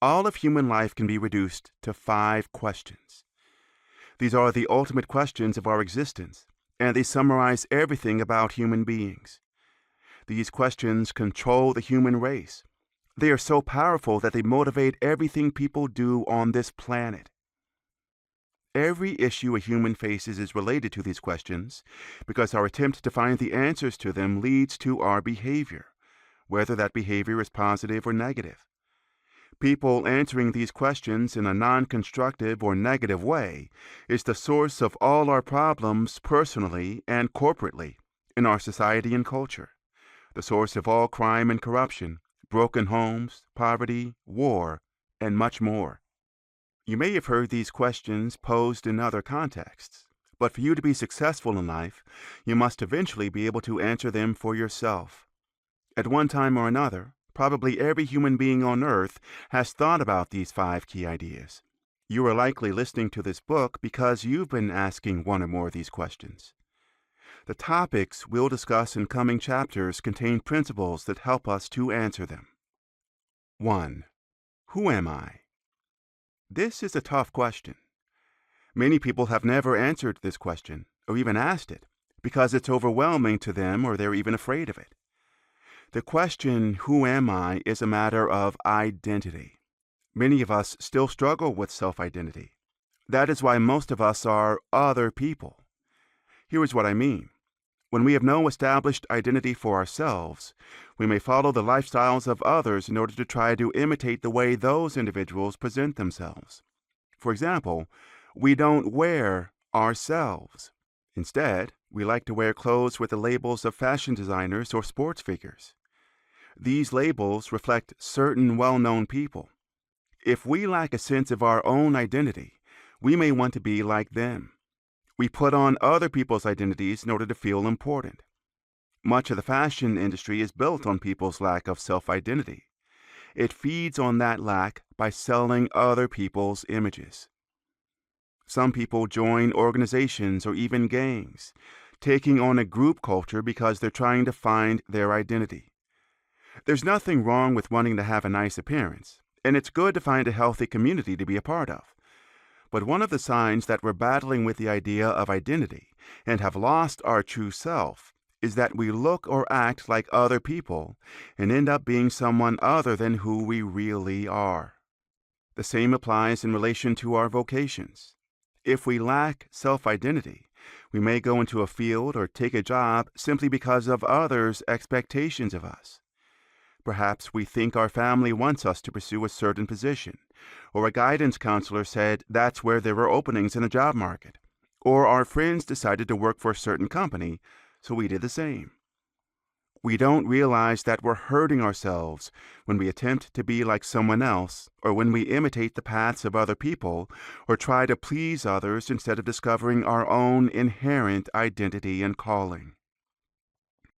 All of human life can be reduced to 5 questions. These are the ultimate questions of our existence, and they summarize everything about human beings. These questions control the human race. They are so powerful that they motivate everything people do on this planet. Every issue a human faces is related to these questions because our attempt to find the answers to them leads to our behavior, whether that behavior is positive or negative. People answering these questions in a non-constructive or negative way is the source of all our problems personally and corporately in our society and culture, the source of all crime and corruption, broken homes, poverty, war, and much more. You may have heard these questions posed in other contexts, but for you to be successful in life, you must eventually be able to answer them for yourself. At one time or another, probably every human being on earth has thought about these 5 key ideas. You are likely listening to this book because you've been asking one or more of these questions. The topics we'll discuss in coming chapters contain principles that help us to answer them. 1. Who am I? This is a tough question. Many people have never answered this question, or even asked it, because it's overwhelming to them or they're even afraid of it. The question, who am I, is a matter of identity. Many of us still struggle with self-identity. That is why most of us are other people. Here is what I mean. When we have no established identity for ourselves, we may follow the lifestyles of others in order to try to imitate the way those individuals present themselves. For example, we don't wear ourselves. Instead, we like to wear clothes with the labels of fashion designers or sports figures. These labels reflect certain well-known people. If we lack a sense of our own identity, we may want to be like them. We put on other people's identities in order to feel important. Much of the fashion industry is built on people's lack of self-identity. It feeds on that lack by selling other people's images. Some people join organizations or even gangs, taking on a group culture because they're trying to find their identity. There's nothing wrong with wanting to have a nice appearance, and it's good to find a healthy community to be a part of. But one of the signs that we're battling with the idea of identity and have lost our true self is that we look or act like other people and end up being someone other than who we really are. The same applies in relation to our vocations. If we lack self-identity, we may go into a field or take a job simply because of others' expectations of us. Perhaps we think our family wants us to pursue a certain position, or a guidance counselor said that's where there are openings in the job market, or our friends decided to work for a certain company, so we did the same. We don't realize that we're hurting ourselves when we attempt to be like someone else, or when we imitate the paths of other people, or try to please others instead of discovering our own inherent identity and calling.